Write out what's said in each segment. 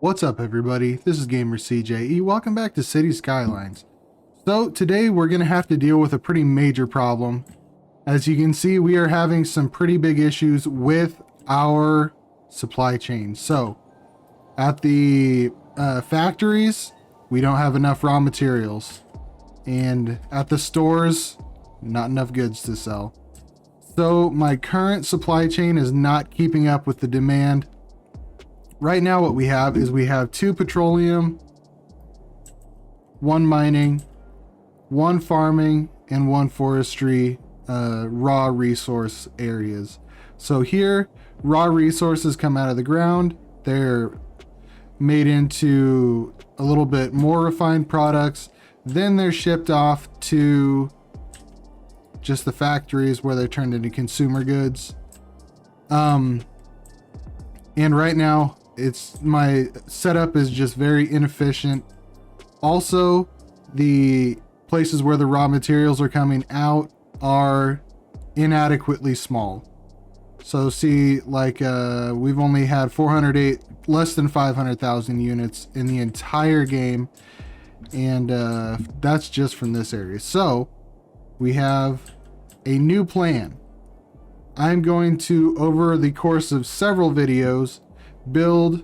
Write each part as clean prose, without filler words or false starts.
What's up everybody, this is Gamer CJE. Welcome back to City Skylines. So today we're going to have to deal with a pretty major problem. As you can see, we are having some pretty big issues with our supply chain. So at the factories, we don't have enough raw materials. And at the stores, not enough goods to sell. So my current supply chain is not keeping up with the demand. Right now what we have is we have 2 petroleum, 1 mining, 1 farming, and 1 forestry raw resource areas. So here, raw resources come out of the ground. They're made into a little bit more refined products. Then they're shipped off to just the factories where they're turned into consumer goods. And right now, my setup is just very inefficient. Also, the places where the raw materials are coming out are inadequately small. So see, like we've only had 408, less than 500,000 units in the entire game, and that's just from this area. So we have a new plan. I'm going to, over the course of several videos, build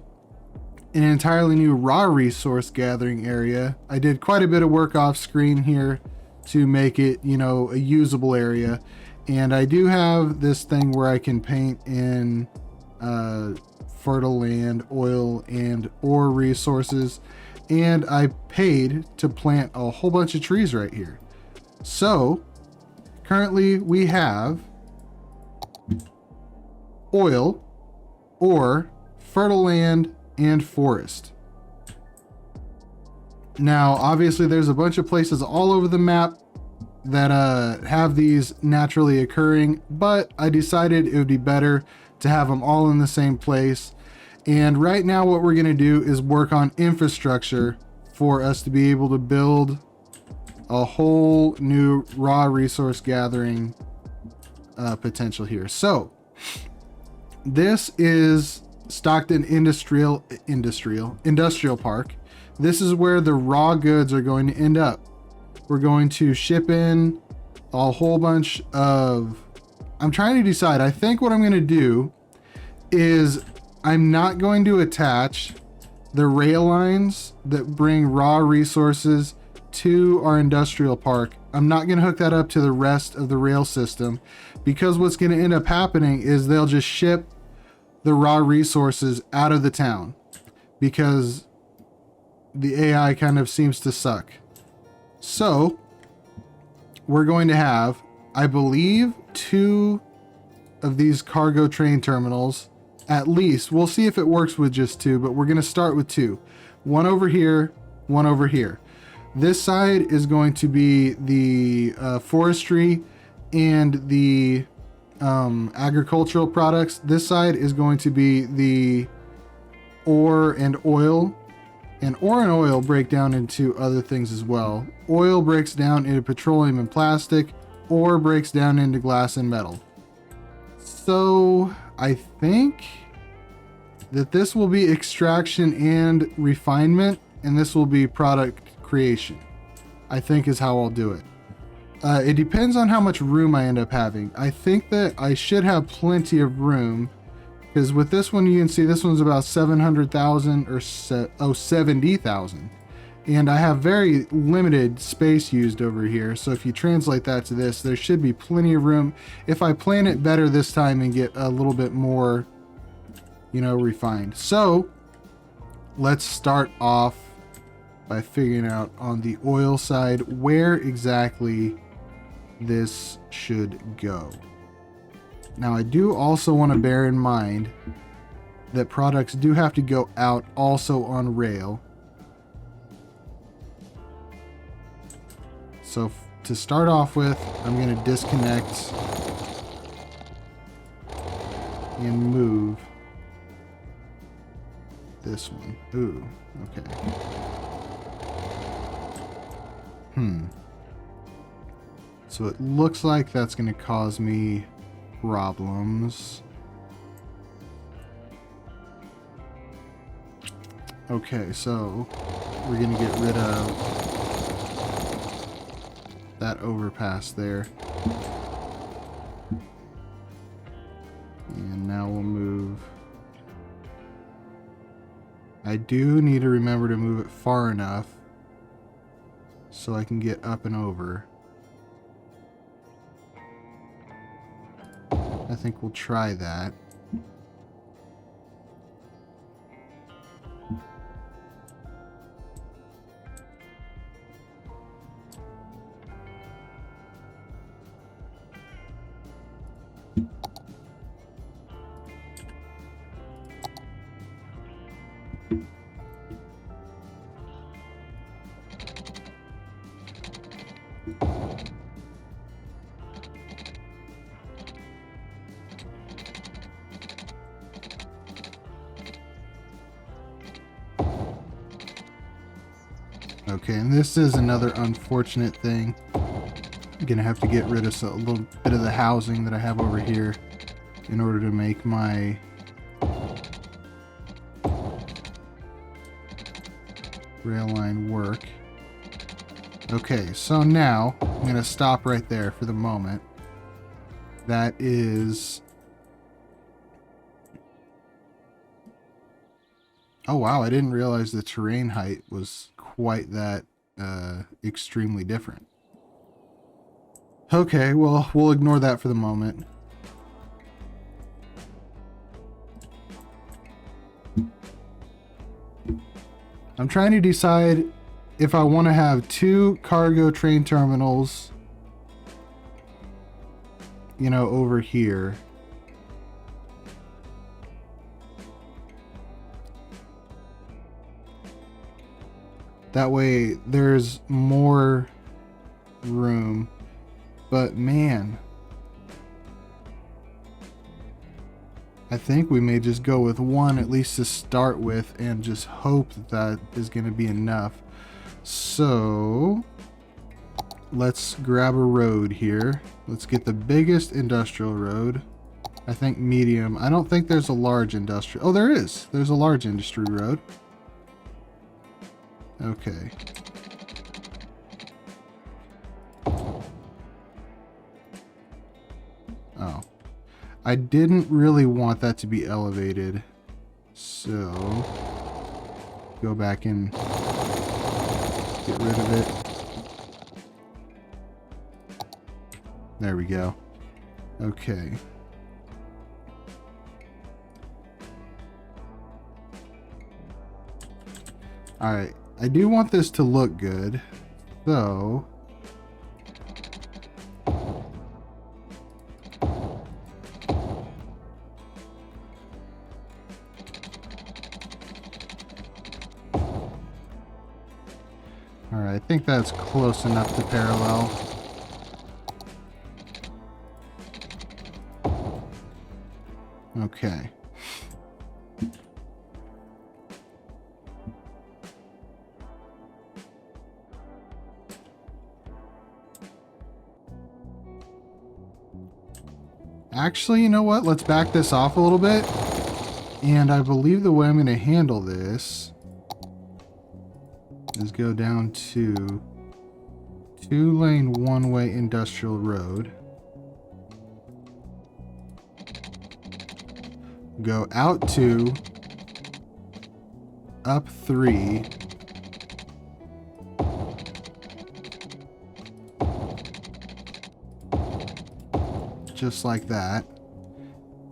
an entirely new raw resource gathering area. I did quite a bit of work off screen here to make it, you know, a usable area. And I do have this thing where I can paint in fertile land, oil, and ore resources. And I paid to plant a whole bunch of trees right here. So currently we have oil, ore, fertile land, and forest. Now obviously there's a bunch of places all over the map that have these naturally occurring, but I decided it would be better to have them all in the same place. And right now what we're going to do is work on infrastructure for us to be able to build a whole new raw resource gathering potential here. So this is Stockton Industrial Park. This is where the raw goods are going to end up. We're going to ship in a whole bunch of, I'm trying to decide. I think what I'm going to do is I'm not going to attach the rail lines that bring raw resources to our industrial park. I'm not going to hook that up to the rest of the rail system, because what's going to end up happening is they'll just ship the raw resources out of the town, because the AI kind of seems to suck. So we're going to have, I believe, 2 of these cargo train terminals at least. We'll see if it works with just 2, but we're going to start with 2. 1 over here, 1 over here. This side is going to be the forestry and the agricultural products. This side is going to be the ore and oil. And ore and oil break down into other things as well. Oil breaks down into petroleum and plastic. Ore breaks down into glass and metal. So I think that this will be extraction and refinement, and this will be product creation, I think is how I'll do it. It depends on how much room I end up having. I think that I should have plenty of room, because with this one, you can see this one's about 700,000 or 70,000. And I have very limited space used over here. So if you translate that to this, there should be plenty of room if I plan it better this time and get a little bit more, you know, refined. So let's start off by figuring out on the oil side where exactly this should go. Now I do also want to bear in mind that products do have to go out also on rail. So to start off with, I'm going to disconnect and move this one. Ooh, okay. So it looks like that's going to cause me problems. Okay, so we're gonna get rid of that overpass there. And now we'll move. I do need to remember to move it far enough so I can get up and over. I think we'll try that. Okay, and this is another unfortunate thing. I'm gonna have to get rid of a little bit of the housing that I have over here in order to make my rail line work. Okay, so now I'm gonna stop right there for the moment. That is... Oh wow, I didn't realize the terrain height was quite that extremely different. Okay, well, we'll ignore that for the moment. I'm trying to decide if I want to have 2 cargo train terminals, you know, over here. That way there's more room. But man, I think we may just go with 1 at least to start with and just hope that that is going to be enough. So let's grab a road here. Let's get the biggest industrial road. I think medium. I don't think there's a large industrial. Oh, there is. There's a large industry road. Okay. Oh. I didn't really want that to be elevated. So go back and get rid of it. There we go. Okay. Alright. I do want this to look good, so alright, I think that's close enough to parallel. Okay. Actually, you know what? Let's back this off a little bit. And I believe the way I'm going to handle this is go down to 2-lane one-way industrial road. Go out 2, up 3. Just like that,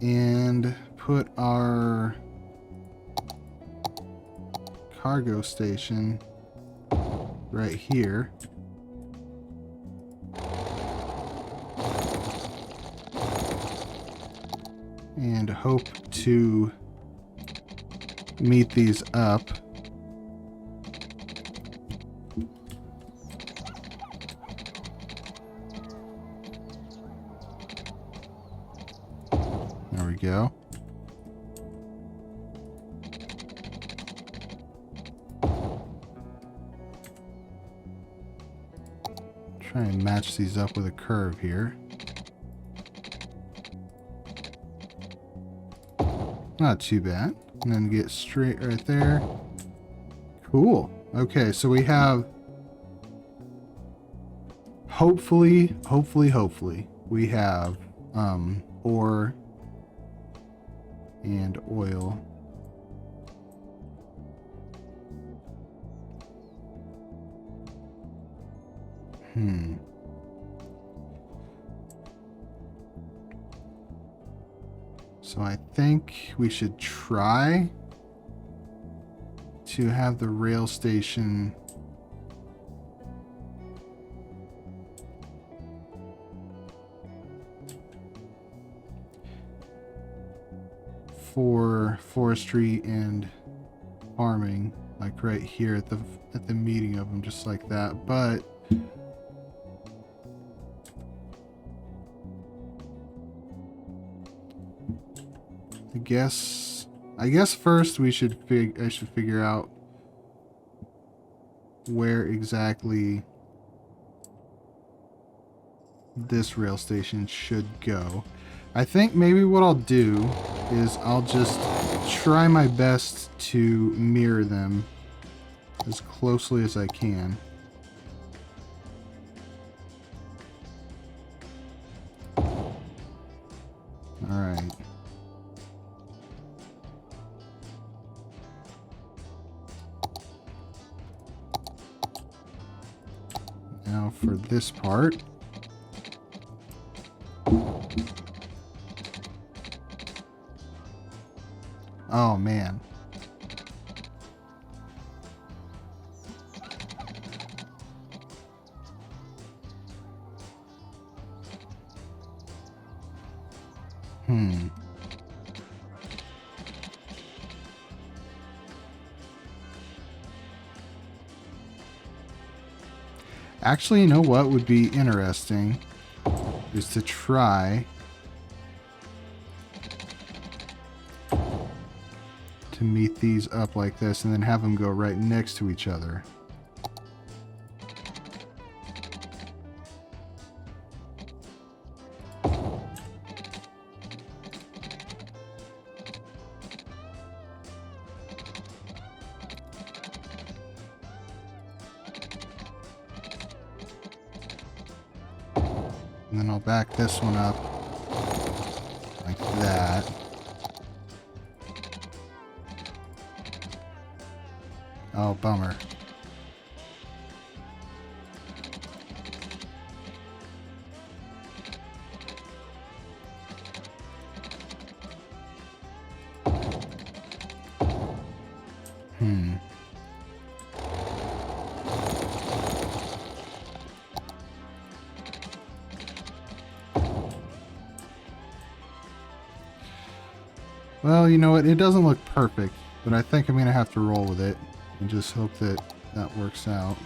and put our cargo station right here. And hope to meet these up. There we go. Try and match these up with a curve here. Not too bad. And then get straight right there. Cool. Okay, so we have hopefully we have ore and oil. So I think we should try to have the rail station for forestry and farming, like right here at the meeting of them, just like that. But I guess first I should figure out where exactly this rail station should go. I think maybe what I'll do is I'll just try my best to mirror them as closely as I can. Alright. Now for this part. Oh man. Actually, you know what would be interesting is to try to meet these up like this and then have them go right next to each other. And then I'll back this one up like that. Oh, bummer. Well, you know what? It doesn't look perfect, but I think I'm going to have to roll with it and just hope that that works out.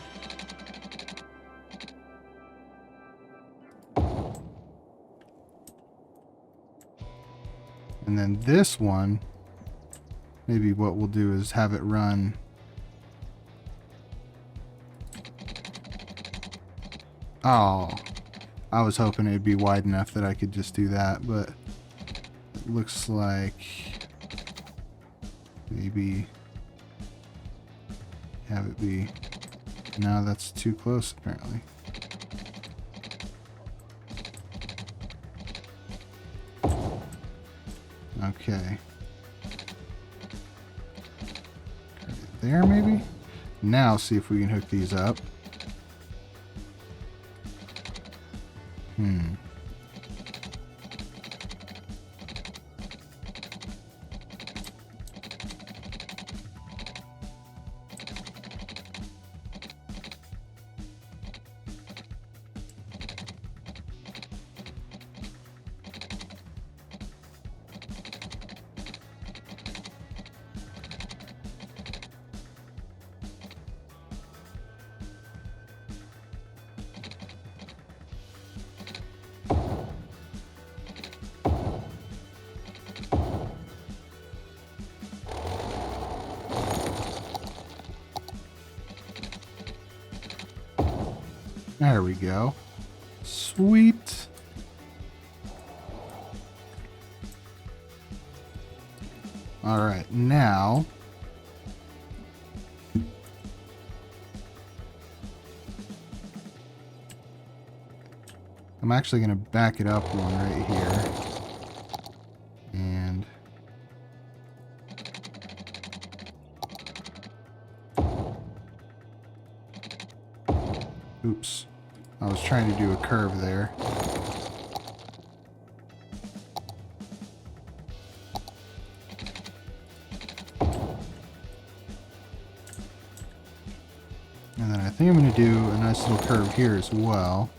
And then this one, maybe what we'll do is have it run. Oh, I was hoping it'd be wide enough that I could just do that, but it looks like maybe have it be. No, that's too close apparently. Okay. There maybe? Now see if we can hook these up. There we go. Sweet. All right, now I'm actually going to back it up one right here. And oops. I was trying to do a curve there. And then I think I'm going to do a nice little curve here as well.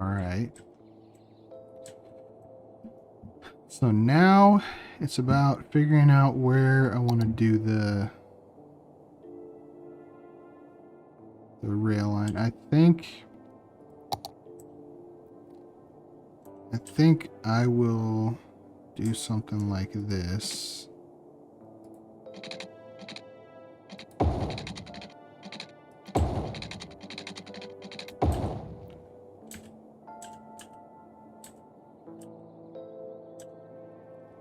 All right. So now it's about figuring out where I want to do the rail line. I think I will do something like this.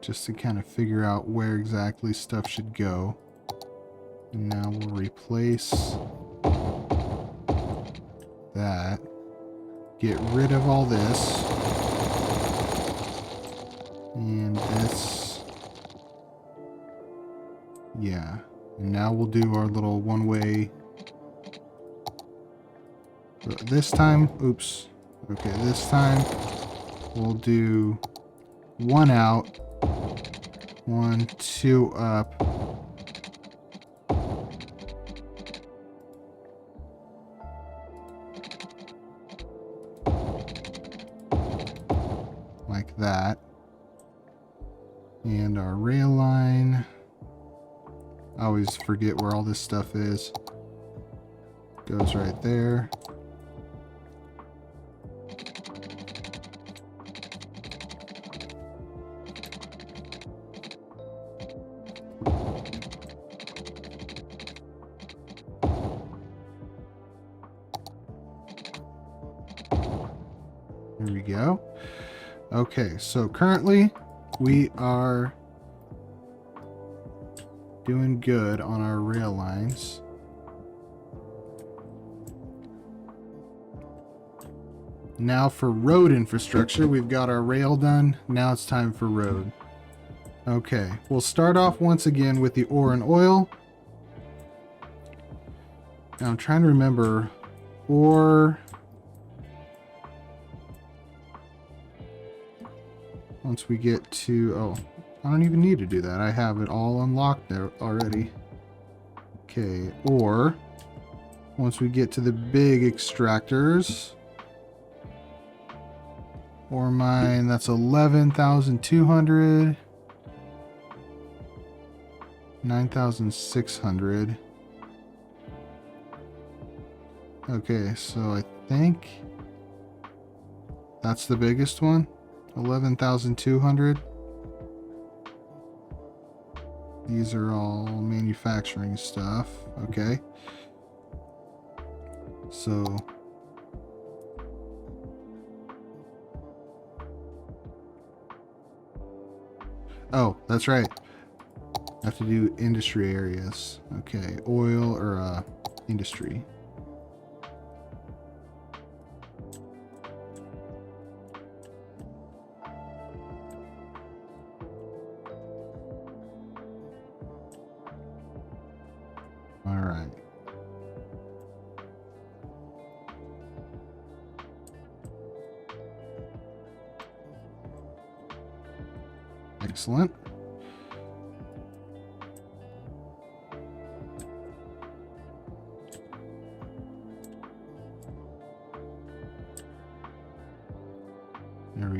Just to kind of figure out where exactly stuff should go. And now we'll replace that. Get rid of all this. And this. Yeah. And now we'll do our little one-way. This time, oops. Okay, this time we'll do one out. 1, 2 up. Like that. And our rail line. I always forget where all this stuff is. Goes right there. There we go. Okay, so currently we are doing good on our rail lines. Now for road infrastructure, we've got our rail done. Now it's time for road. Okay, we'll start off once again with the ore and oil. Now I'm trying to remember ore. Once we get to, oh, I don't even need to do that. I have it all unlocked there already. Okay, or once we get to the big extractors, ore mine, that's 11,200, 9,600. Okay, so I think that's the biggest one. 11,200. These are all manufacturing stuff. Okay. So oh, that's right. I have to do industry areas. Okay, oil or industry. All right. Excellent.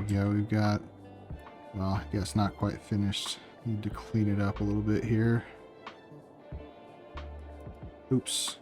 we go. We've got, well, I guess not quite finished. Need to clean it up a little bit here. Oops.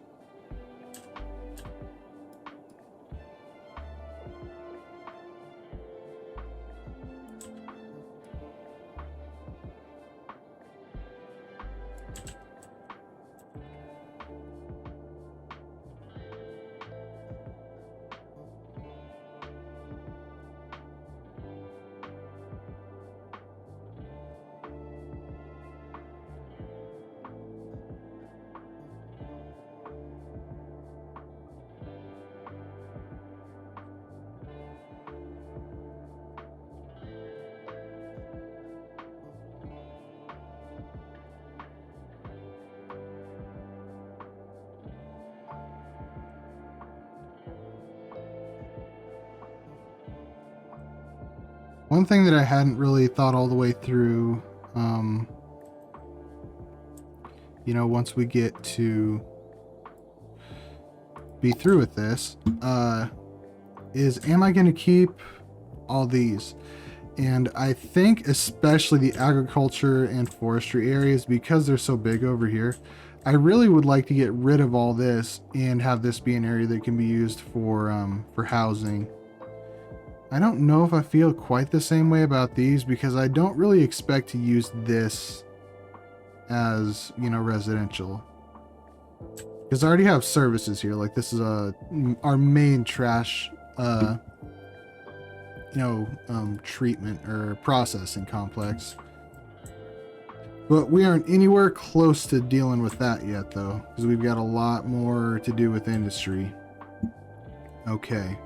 One thing that I hadn't really thought all the way through, you know, once we get to be through with this, is am I going to keep all these? And I think especially the agriculture and forestry areas, because they're so big over here, I really would like to get rid of all this and have this be an area that can be used for housing. I don't know if I feel quite the same way about these, because I don't really expect to use this as, you know, residential. Because I already have services here. Like, this is our main trash, treatment or processing complex. But we aren't anywhere close to dealing with that yet, though, because we've got a lot more to do with industry. Okay.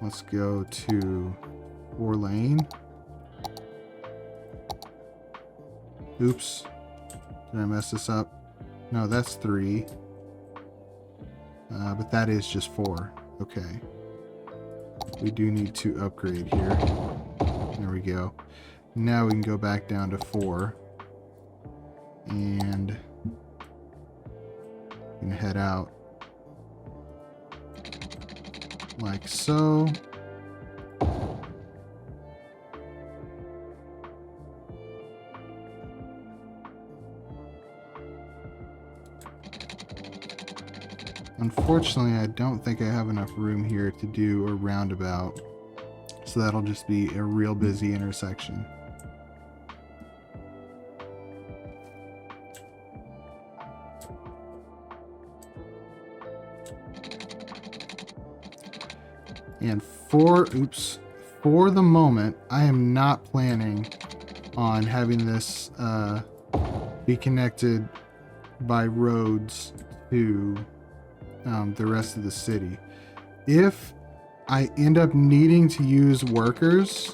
Let's go to 4-lane. Oops. Did I mess this up? No, that's 3. But that is just 4. Okay. We do need to upgrade here. There we go. Now we can go back down to 4. And we can head out. Like so. Unfortunately, I don't think I have enough room here to do a roundabout, so that'll just be a real busy intersection. And for the moment, I am not planning on having this be connected by roads to the rest of the city. If I end up needing to use workers,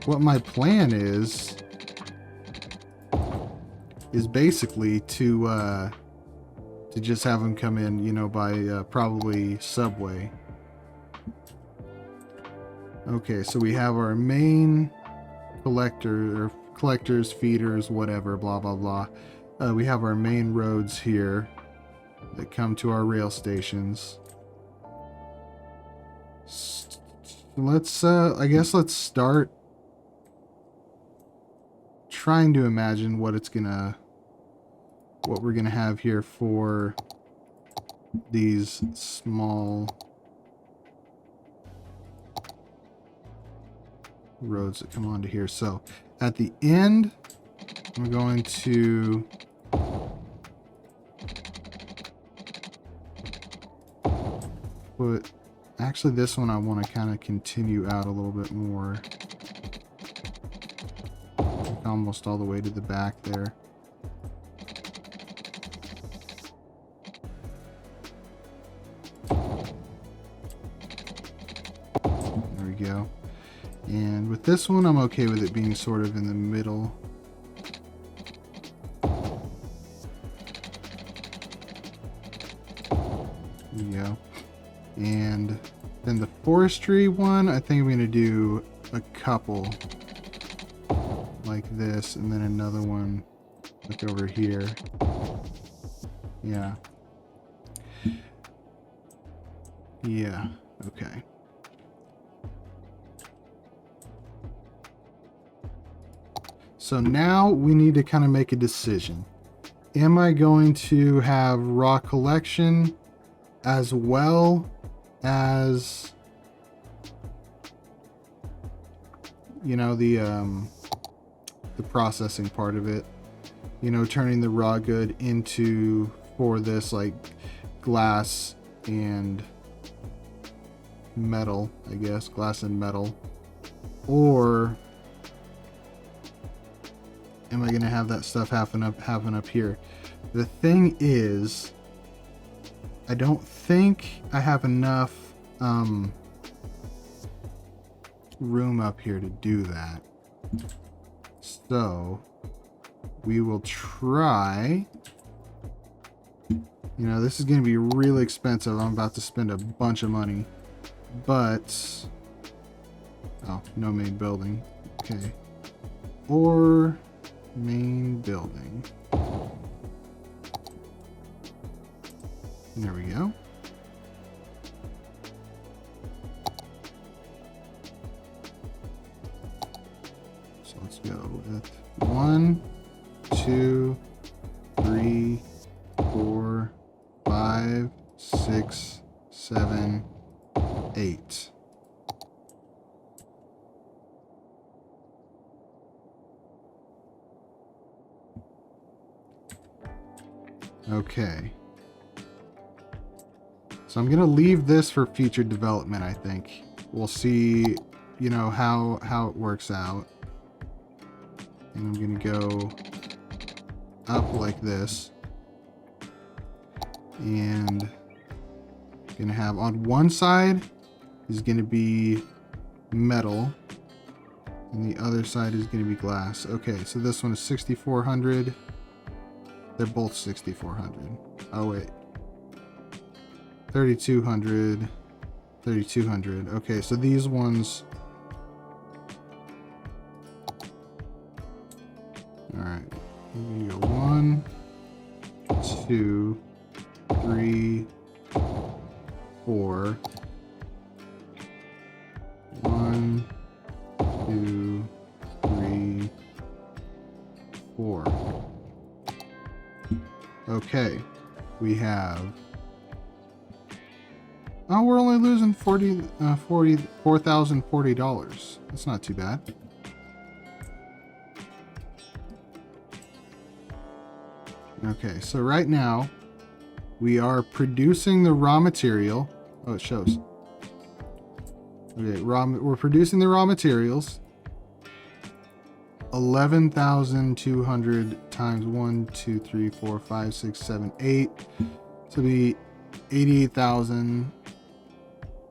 what my plan is basically to just have them come in, you know, by probably subway. Okay, so we have our main collectors, feeders, whatever, blah blah blah. We have our main roads here that come to our rail stations. Let's I guess let's start trying to imagine what we're gonna have here for these small roads that come onto here. So at the end, I'm going to put, actually this one I want to kind of continue out a little bit more, like almost all the way to the back there. There we go. And with this one, I'm okay with it being sort of in the middle. There we go. And then the forestry one, I think I'm going to do a couple like this, and then another one Look over here. Yeah. Yeah, okay. So now we need to kind of make a decision. Am I going to have raw collection as well as, you know, the processing part of it? You know, turning the raw good into, for this, like, glass and metal, I guess, glass and metal. Or am I going to have that stuff happen up here? The thing is, I don't think I have enough room up here to do that. So we will try. You know, this is going to be really expensive. I'm about to spend a bunch of money. But, oh, no main building. Okay. Or main building. There we go. So let's go with 1, 2, 3, 4, 5, 6, 7, 8. Okay. So I'm gonna leave this for future development, I think. We'll see, you know, how it works out. And I'm gonna go up like this. And gonna have on one side is gonna be metal. And the other side is gonna be glass. Okay, so this one is 6,400. They're both 6,400. Oh wait. 3,200. 3,200. Okay, so these ones. Alright. Here we go. 1, 2, 3, 4. 1, 2, 3, 4. Okay. We have. Oh, we're only losing $4,040. That's not too bad. Okay, so right now we are producing the raw material. Oh, it shows. Okay, we're producing the raw materials. 11,200 times 1, 2, 3, 4, 5, 6, 7, 8. So be 88,000.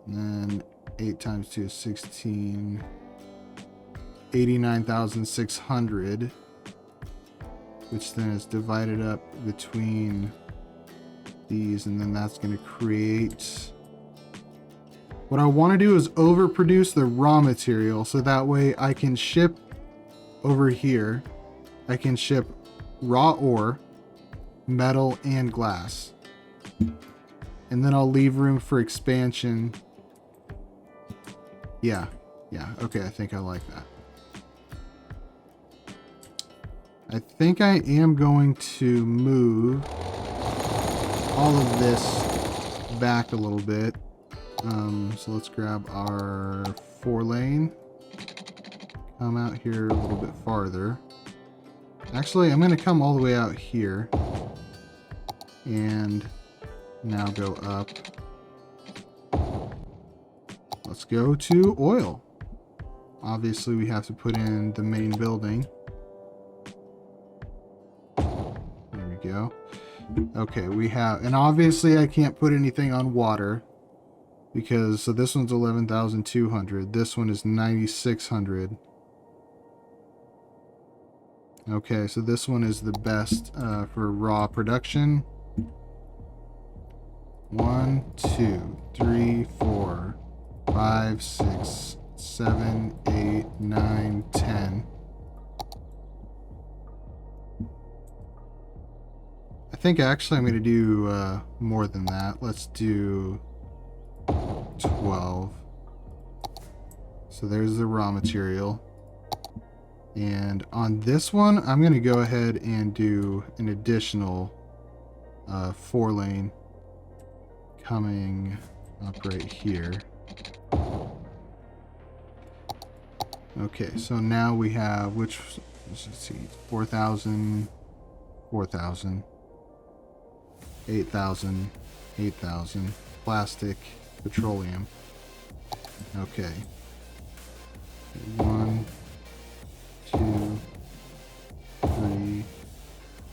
And then 8 times 2 is 16. 89,600. Which then is divided up between these, and then that's going to create. What I want to do is overproduce the raw material, so that way I can ship over here. I can ship raw ore, metal, and glass. And then I'll leave room for expansion. Yeah, okay, I think I like that. I think I am going to move all of this back a little bit. So let's grab our 4-lane. Come out here a little bit farther. Actually, I'm going to come all the way out here. And now go up. Let's go to oil. Obviously, we have to put in the main building. Go. Okay, we have, and obviously I can't put anything on water because, so this one's 11,200. This one is 9,600. Okay, so this one is the best for raw production. 1, 2, 3, 4, 5, 6, 7, 8, 9, 10. think actually I'm going to do more than that. Let's do 12. So there's the raw material. And on this one, I'm going to go ahead and do an additional 4-lane coming up right here. Okay, so now we have, let's see, 4,000, 4,000, 8,000, 8,000, plastic, petroleum. Okay. 1, 2, 3,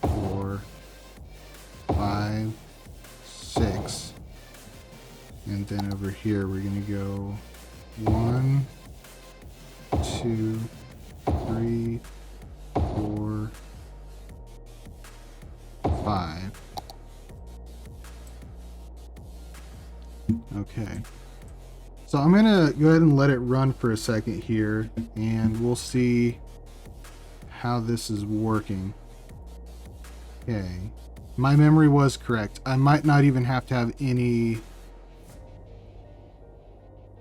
4, 5, 6. And then over here we're going to go 1, 2, 3, 4, 5. Okay. So I'm going to go ahead and let it run for a second here, and we'll see how this is working. Okay. My memory was correct. I might not even have to have any...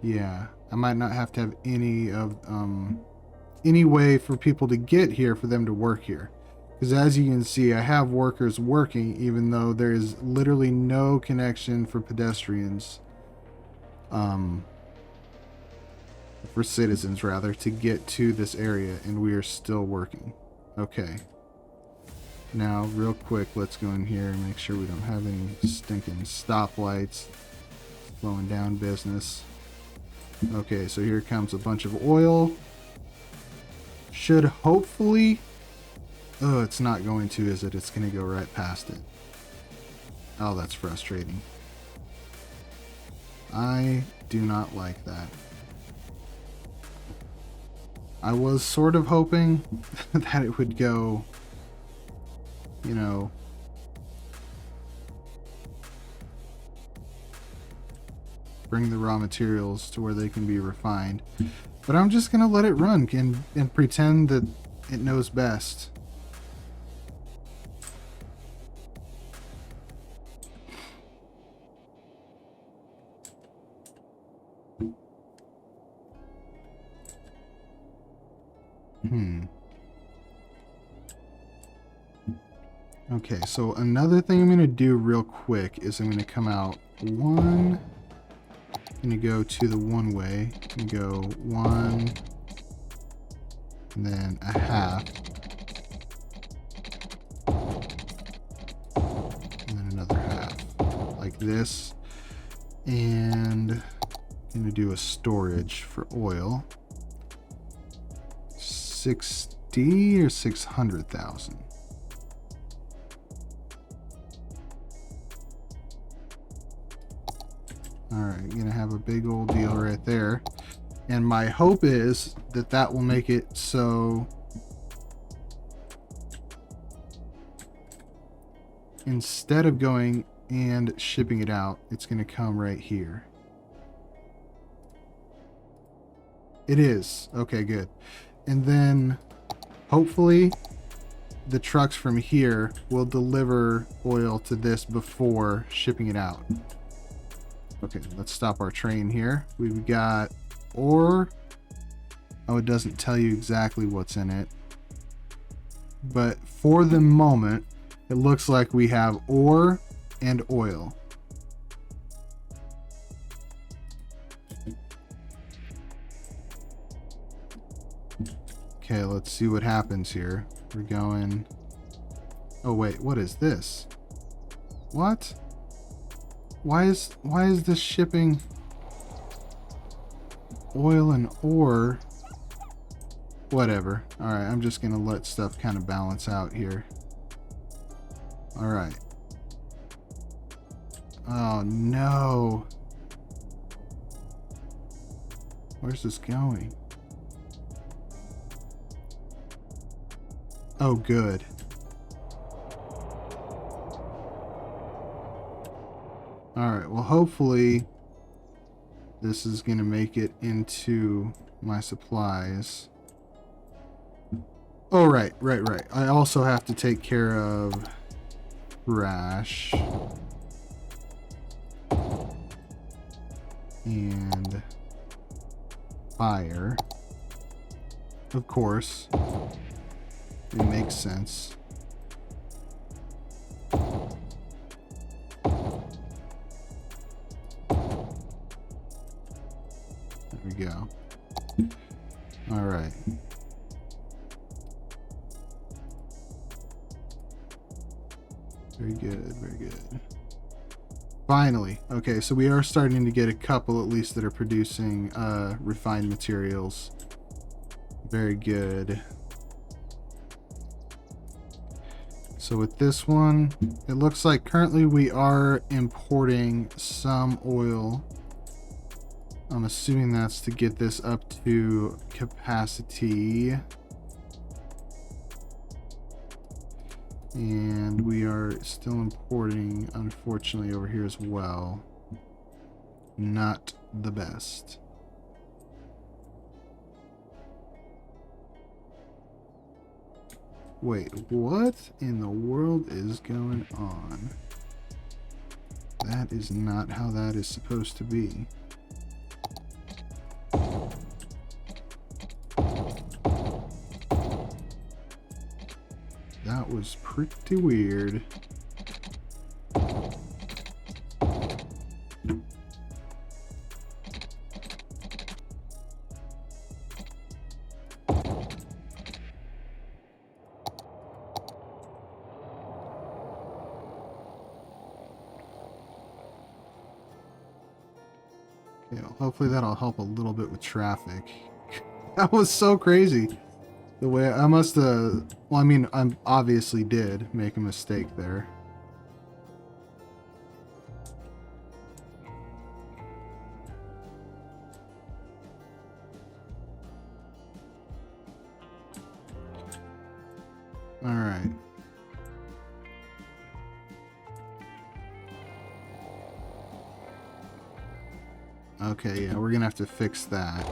Yeah, I might not have to have any of any way for people to get here for them to work here. Because as you can see, I have workers working even though there is literally no connection for pedestrians. For citizens rather, to get to this area, and we are still working. Okay. Now, real quick, let's go in here and make sure we don't have any stinking stoplights slowing down business. Okay, so here comes a bunch of oil. Should hopefully... Oh, it's not going to, is it? It's going to go right past it. Oh, that's frustrating. I do not like that. I was sort of hoping that it would go, you know, bring the raw materials to where they can be refined. But I'm just going to let it run and pretend that it knows best. Okay, so another thing I'm going to do real quick is I'm going to come out one, I'm going to go to the one way, and go 1, and then a half, and then another half, like this, and I'm going to do a storage for oil, 60 or 600,000. Alright, gonna have a big old deal right there. And my hope is that that will make it so instead of going and shipping it out, it's gonna come right here. It is. Okay, good. And then hopefully the trucks from here will deliver oil to this before shipping it out. Okay, let's stop our train here. We've got ore. Oh, it doesn't tell you exactly what's in it. But for the moment, it looks like we have ore and oil. Okay, let's see what happens here. We're going... Oh wait, what is this? What? Why is this shipping oil and ore? Whatever. Alright, I'm just gonna let stuff kind of balance out here. Alright. Oh no. Where's this going? Oh, good. Alright, well hopefully this is going to make it into my supplies. Oh, right. I also have to take care of trash. And fire. Of course. It makes sense. There we go. All right. Very good, very good. Finally. Okay, so we are starting to get a couple at least that are producing refined materials. Very good. So with this one, it looks like currently we are importing some oil. I'm assuming that's to get this up to capacity. And we are still importing, unfortunately, over here as well. Not the best. Wait, what in the world is going on? That is not how that is supposed to be. That was pretty weird. Okay, well, hopefully that'll help a little bit with traffic. That was so crazy. The way I must have, well, I mean, I obviously did make a mistake there. All right. Okay, yeah, we're gonna have to fix that.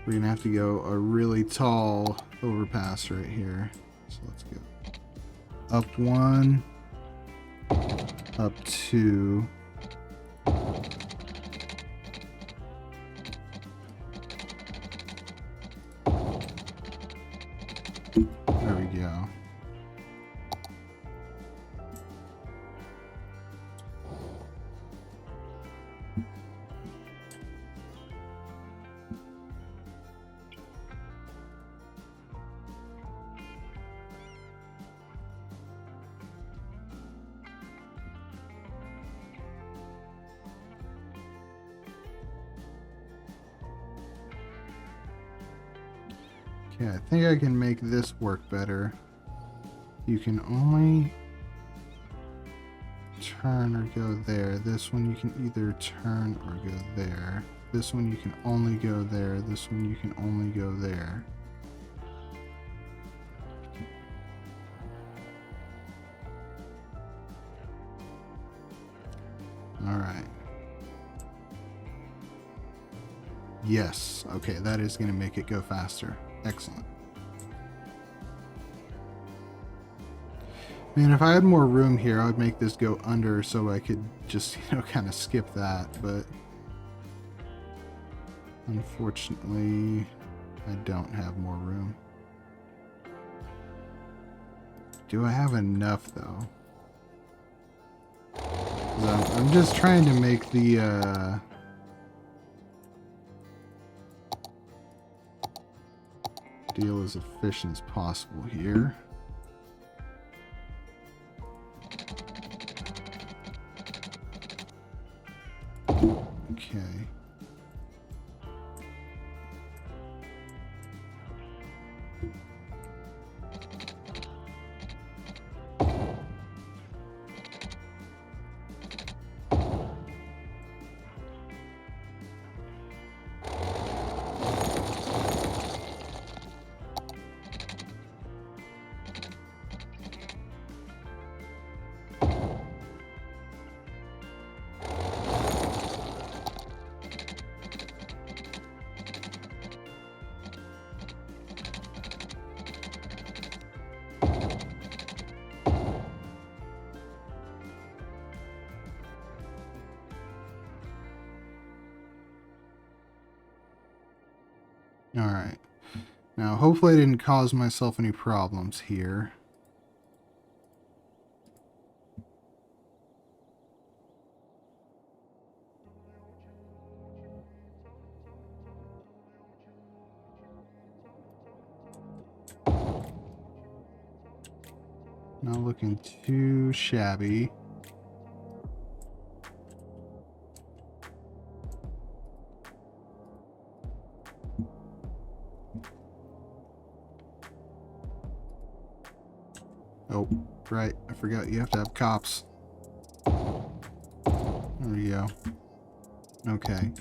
We're gonna have to go a really tall overpass right here. So let's go up 1, up 2. There we go. Okay, I think I can make this work better. You can only turn or go there. This one you can either turn or go there. This one you can only go there. This one you can only go there. All right. Yes. Okay, that is going to make it go faster. Excellent. Man, if I had more room here, I would make this go under so I could just, you know, kind of skip that, but unfortunately, I don't have more room. Do I have enough, though? I'm just trying to make the, deal as efficient as possible here. Okay. All right. Now, hopefully I didn't cause myself any problems here. Not looking too shabby. Oh, right. I forgot you have to have cops. There we go. Okay.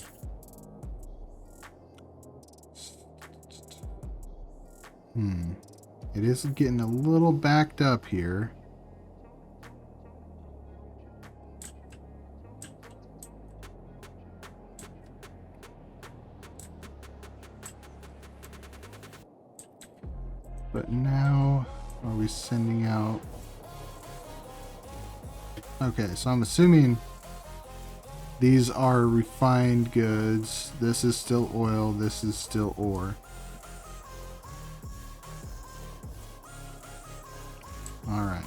It is getting a little backed up here. But now, are we sending out... Okay, so I'm assuming these are refined goods. This is still oil. This is still ore. All right.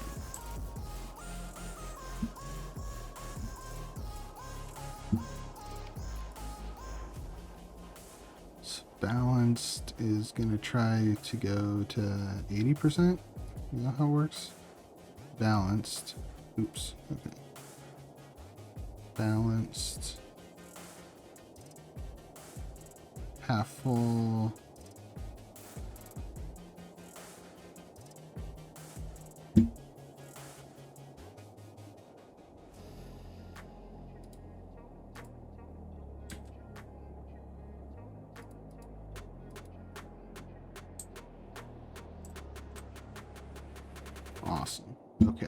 So balanced is going to try to go to 80%. Is that how it works? Balanced. Oops. Okay. Balanced. Half full. Awesome. Okay.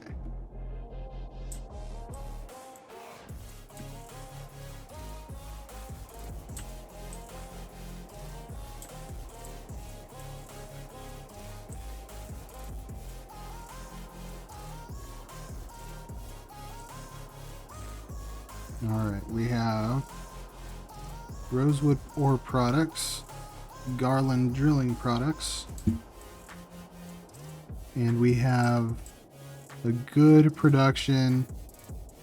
Alright, we have Rosewood ore products, Garland drilling products, and we have a good production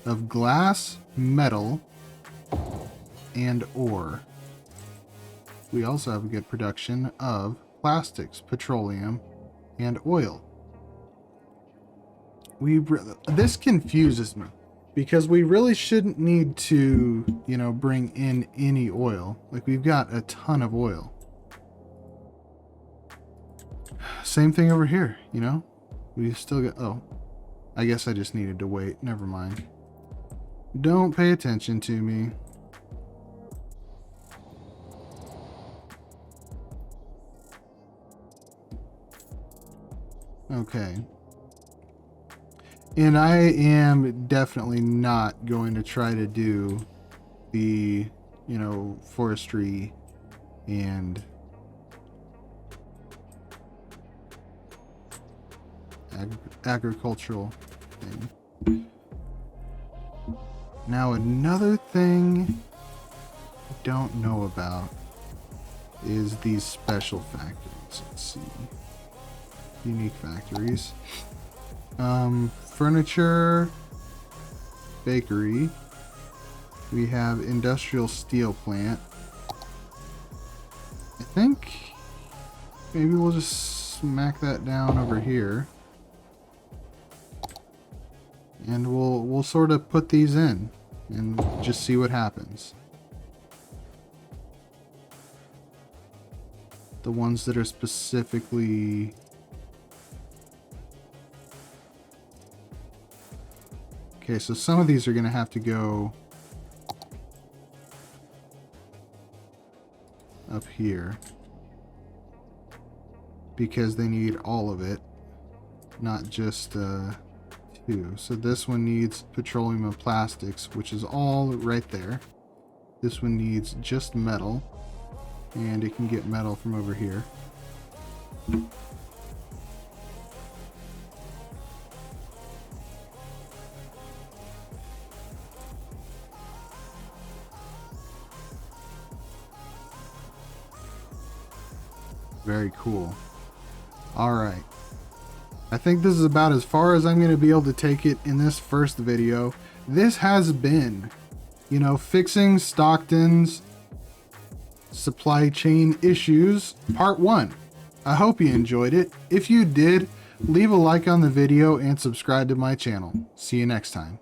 of glass, metal, and ore. We also have a good production of plastics, petroleum, and oil. This confuses me. Because we really shouldn't need to, you know, bring in any oil. Like, we've got a ton of oil. Same thing over here, you know? We've still got... Oh. I guess I just needed to wait. Never mind. Don't pay attention to me. Okay. And I am definitely not going to try to do the, you know, forestry and agricultural thing. Now, another thing I don't know about is these special factories. Let's see. Unique factories. Furniture, bakery. We have industrial steel plant. I think maybe we'll just smack that down over here. And we'll sort of put these in and just see what happens. The ones that are specifically... Okay, so some of these are going to have to go up here because they need all of it, not just two. So this one needs petroleum and plastics, which is all right there. This one needs just metal, and it can get metal from over here. Very cool. All right. I think this is about as far as I'm going to be able to take it in this first video. This has been, you know, fixing Stockton's supply chain issues, part 1. I hope you enjoyed it. If you did, leave a like on the video and subscribe to my channel. See you next time.